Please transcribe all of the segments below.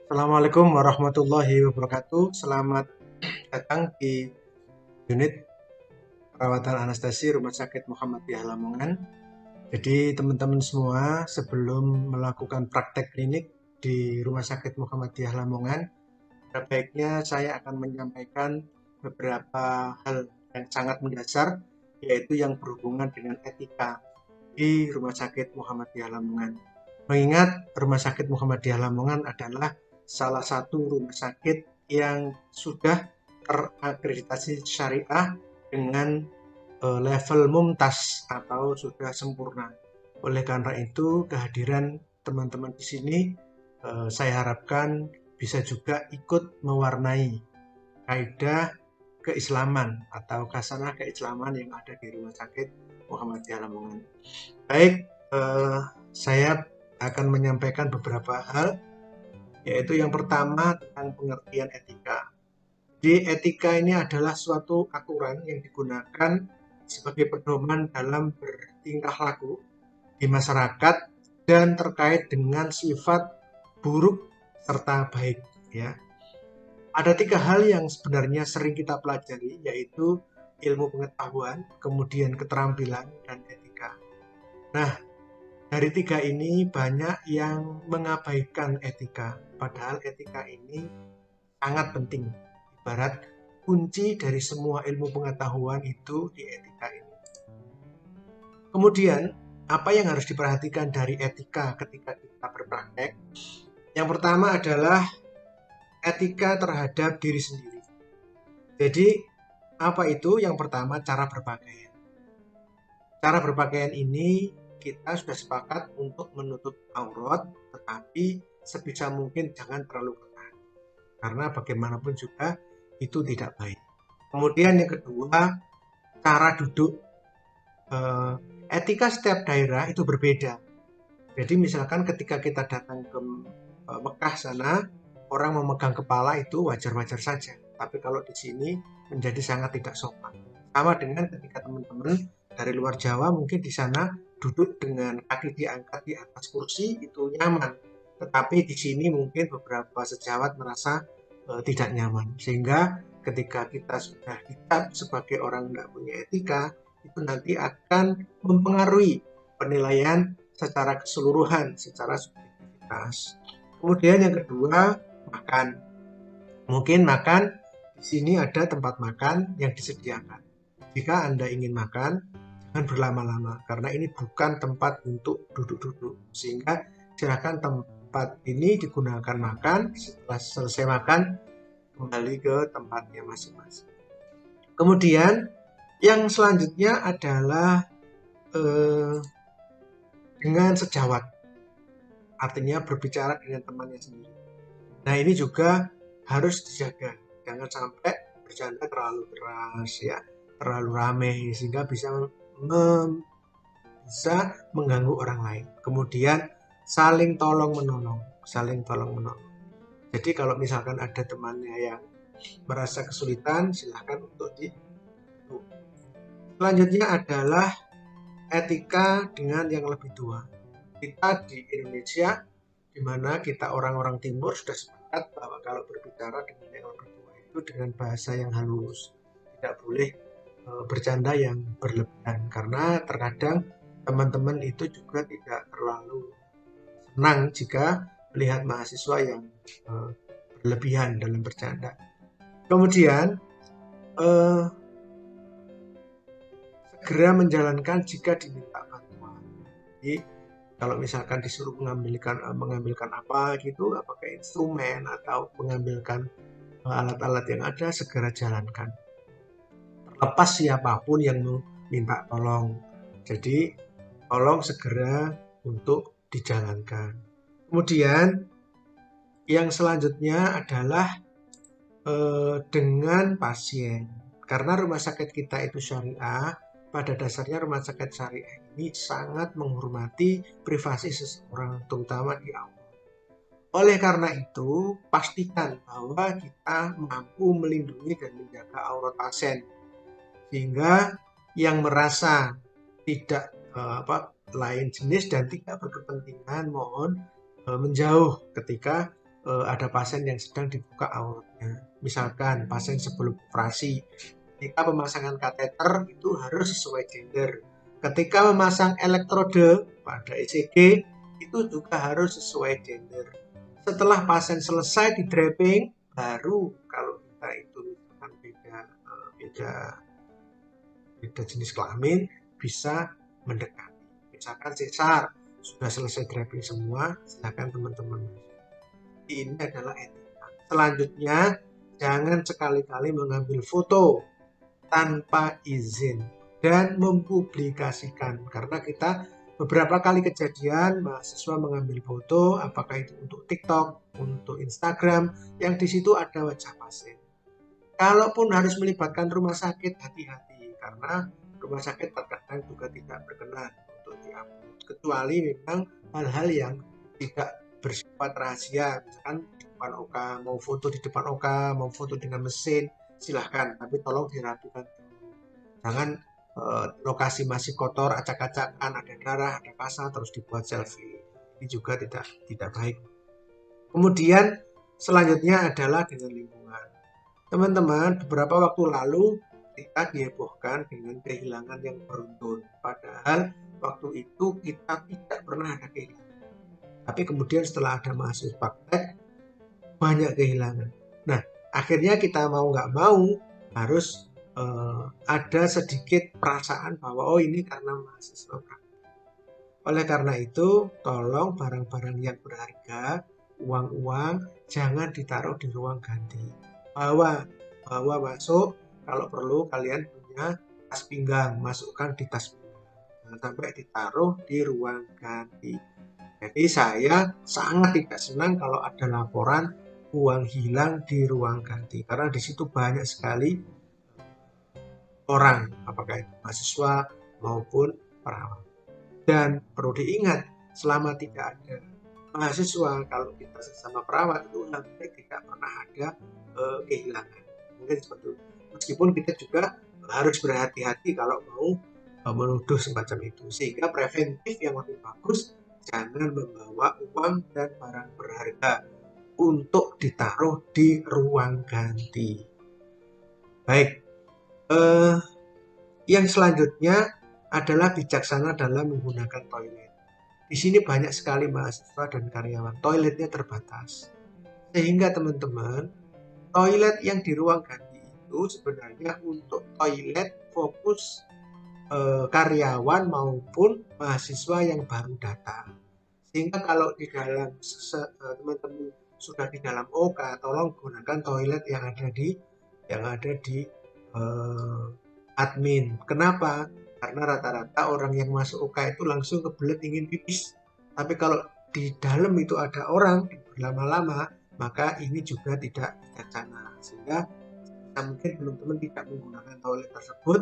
Assalamualaikum warahmatullahi wabarakatuh. Selamat datang di unit perawatan anestesi Rumah Sakit Muhammadiyah Lamongan. Jadi teman-teman semua, sebelum melakukan praktek klinik di Rumah Sakit Muhammadiyah Lamongan, baiknya saya akan menyampaikan beberapa hal yang sangat mendasar, yaitu yang berhubungan dengan etika di Rumah Sakit Muhammadiyah Lamongan. Mengingat Rumah Sakit Muhammadiyah Lamongan adalah salah satu rumah sakit yang sudah terakreditasi syariah dengan level mumtaz atau sudah sempurna. Oleh karena itu, kehadiran teman-teman di sini saya harapkan bisa juga ikut mewarnai kaidah keislaman atau khasanah keislaman yang ada di Rumah Sakit Muhammadiyah Lamongan. Baik, saya akan menyampaikan beberapa hal, yaitu yang pertama tentang pengertian etika. Jadi etika ini adalah suatu aturan yang digunakan sebagai pedoman dalam bertingkah laku di masyarakat dan terkait dengan sifat buruk serta baik. Ya, ada tiga hal yang sebenarnya sering kita pelajari, yaitu ilmu pengetahuan, kemudian keterampilan, dan etika. Nah, dari tiga ini banyak yang mengabaikan etika, padahal etika ini sangat penting. Ibarat kunci dari semua ilmu pengetahuan itu di etika ini. Kemudian, apa yang harus diperhatikan dari etika ketika kita berpraktek? Yang pertama adalah etika terhadap diri sendiri. Jadi, apa itu? Yang pertama, cara berpakaian. Cara berpakaian ini kita sudah sepakat untuk menutup aurat, tetapi sebisa mungkin jangan terlalu ketat, karena bagaimanapun juga itu tidak baik. Kemudian yang kedua, cara duduk. Etika setiap daerah itu berbeda. Jadi misalkan ketika kita datang ke Mekah sana, orang memegang kepala itu wajar-wajar saja. Tapi kalau di sini menjadi sangat tidak sopan. Sama dengan ketika teman-teman dari luar Jawa mungkin di sana duduk dengan kaki diangkat di atas kursi itu nyaman. Tetapi di sini mungkin beberapa sejawat merasa tidak nyaman. Sehingga ketika kita sudah dicap sebagai orang tidak punya etika, itu nanti akan mempengaruhi penilaian secara keseluruhan, secara subjektivitas. Kemudian yang kedua, makan. Mungkin makan di sini ada tempat makan yang disediakan. Jika Anda ingin makan, jangan berlama-lama karena ini bukan tempat untuk duduk-duduk. Sehingga silakan tempat ini digunakan makan, setelah selesai makan kembali ke tempatnya masing-masing. Kemudian yang selanjutnya adalah dengan sejawat, artinya berbicara dengan temannya sendiri. Nah ini juga harus dijaga, jangan sampai bercanda terlalu keras ya, terlalu ramai sehingga bisa mengganggu orang lain. Kemudian saling tolong menolong, Jadi kalau misalkan ada temannya yang merasa kesulitan, silahkan untuk dibantu. Selanjutnya adalah etika dengan yang lebih tua. Kita di Indonesia, di mana kita orang-orang timur sudah sepakat bahwa kalau berbicara dengan yang lebih tua itu dengan bahasa yang halus, tidak boleh bercanda yang berlebihan, karena terkadang teman-teman itu juga tidak terlalu senang jika melihat mahasiswa yang berlebihan dalam bercanda. Kemudian segera menjalankan jika diminta bantuan. Jadi kalau misalkan disuruh mengambilkan apa gitu, apakah instrumen atau mengambilkan alat-alat yang ada, segera jalankan. Terlepas siapapun yang minta tolong. Jadi tolong segera untuk dijalankan. Kemudian yang selanjutnya adalah dengan pasien. Karena rumah sakit kita itu syariah, pada dasarnya rumah sakit syariah ini sangat menghormati privasi seseorang, terutama di awal. Oleh karena itu, pastikan bahwa kita mampu melindungi dan menjaga aurat pasien, sehingga yang merasa tidak lain jenis dan tidak berkepentingan mohon menjauh ketika ada pasien yang sedang dibuka auratnya. Misalkan pasien sebelum operasi, ketika pemasangan kateter itu harus sesuai gender. Ketika memasang elektrode pada ECG itu juga harus sesuai gender. Setelah pasien selesai di draping, baru kalau kita itu misalkan beda jenis kelamin bisa mendekati. Misalkan sesar sudah selesai draping semua, silakan teman-teman. Ini adalah etika. Selanjutnya, jangan sekali-kali mengambil foto tanpa izin dan mempublikasikan, karena kita beberapa kali kejadian mahasiswa mengambil foto, apakah itu untuk TikTok, untuk Instagram, yang di situ ada wajah pasien. Kalaupun harus melibatkan rumah sakit, hati-hati, karena rumah sakit terkadang juga tidak berkenan untuk diupload, kecuali memang hal-hal yang tidak bersifat rahasia, misalkan di depan OK, mau foto di depan OK, mau foto dengan mesin, silahkan, tapi tolong dirapikan. Jangan lokasi masih kotor, acak-acakan, ada darah, ada pasal, terus dibuat selfie. Ini juga tidak baik. Kemudian selanjutnya adalah dengan lingkungan. Teman-teman, beberapa waktu lalu kita dihebohkan dengan kehilangan yang beruntun. Padahal waktu itu kita tidak pernah ada kehilangan. Tapi kemudian setelah ada mahasiswa praktek, banyak kehilangan. Nah, akhirnya kita mau nggak mau harus ada sedikit perasaan bahwa oh ini karena mahasiswa praktek. Oleh karena itu, tolong barang-barang yang berharga, uang-uang, jangan ditaruh di ruang ganti. Bawa masuk, kalau perlu kalian punya tas pinggang, masukkan di tas pinggang. Jangan sampai ditaruh di ruang ganti. Jadi saya sangat tidak senang kalau ada laporan uang hilang di ruang ganti, karena di situ banyak sekali orang, apakah itu mahasiswa maupun perawat. Dan perlu diingat, selama tidak ada mahasiswa, kalau kita sesama perawat itu hampir tidak pernah ada kehilangan. Mungkin seperti itu. Meskipun kita juga harus berhati-hati kalau mau menuduh semacam itu, sehingga preventif yang lebih bagus, jangan membawa uang dan barang berharga untuk ditaruh di ruang ganti. Baik, yang selanjutnya adalah bijaksana dalam menggunakan toilet. Di sini banyak sekali mahasiswa dan karyawan, toiletnya terbatas. Sehingga teman-teman, toilet yang di ruang ganti itu sebenarnya untuk toilet fokus karyawan maupun mahasiswa yang baru datang. Sehingga kalau di dalam teman-teman sudah di dalam OK, tolong gunakan toilet yang ada di admin. Kenapa? Karena rata-rata orang yang masuk OK itu langsung kebelet ingin pipis. Tapi kalau di dalam itu ada orang berlama-lama, maka ini juga tidak bijaksana. Sehingga mungkin teman-teman tidak menggunakan toilet tersebut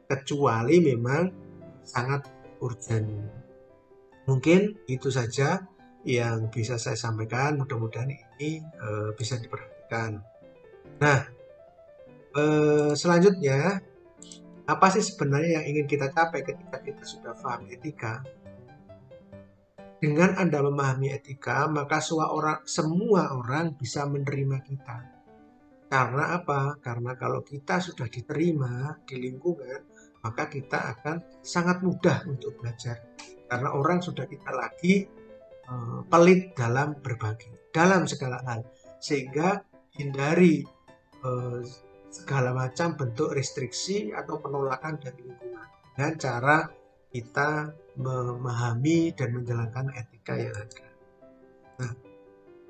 kecuali memang sangat urgent. Mungkin itu saja yang bisa saya sampaikan. Mudah-mudahan ini bisa diperhatikan. Nah, selanjutnya, apa sih sebenarnya yang ingin kita capai ketika kita sudah paham etika? Dengan Anda memahami etika, maka semua orang bisa menerima kita. Karena apa? Karena kalau kita sudah diterima di lingkungan, maka kita akan sangat mudah untuk belajar. Karena orang sudah tidak lagi pelit dalam berbagi, dalam segala hal. Sehingga hindari segala macam bentuk restriksi atau penolakan dari lingkungan dengan cara kita memahami dan menjalankan etika yang ada. Nah,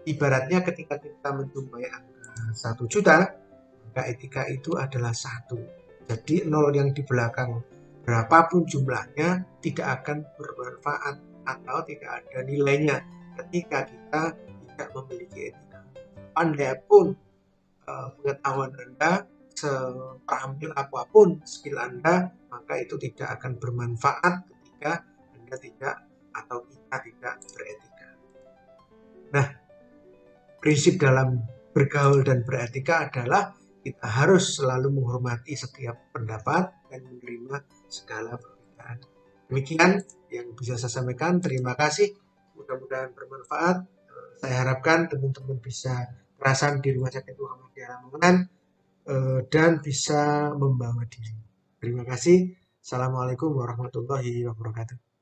ibaratnya ketika kita menjumpai angka 1 juta, maka etika itu adalah 1. Jadi 0 yang di belakang berapapun jumlahnya tidak akan bermanfaat atau tidak ada nilainya ketika kita tidak memiliki etika. Pandai pun pengetahuan Anda, seterampil apapun skill Anda, maka itu tidak akan bermanfaat ketika Anda tidak atau kita tidak beretika. Nah, prinsip dalam bergaul dan beretika adalah kita harus selalu menghormati setiap pendapat dan menerima segala perbedaan. Demikian yang bisa saya sampaikan. Terima kasih. Mudah-mudahan bermanfaat. Saya harapkan teman-teman bisa kerasan di Rumah Sakit Muhammadiyah Lamongan dan bisa membawa diri. Terima kasih. Assalamualaikum warahmatullahi wabarakatuh.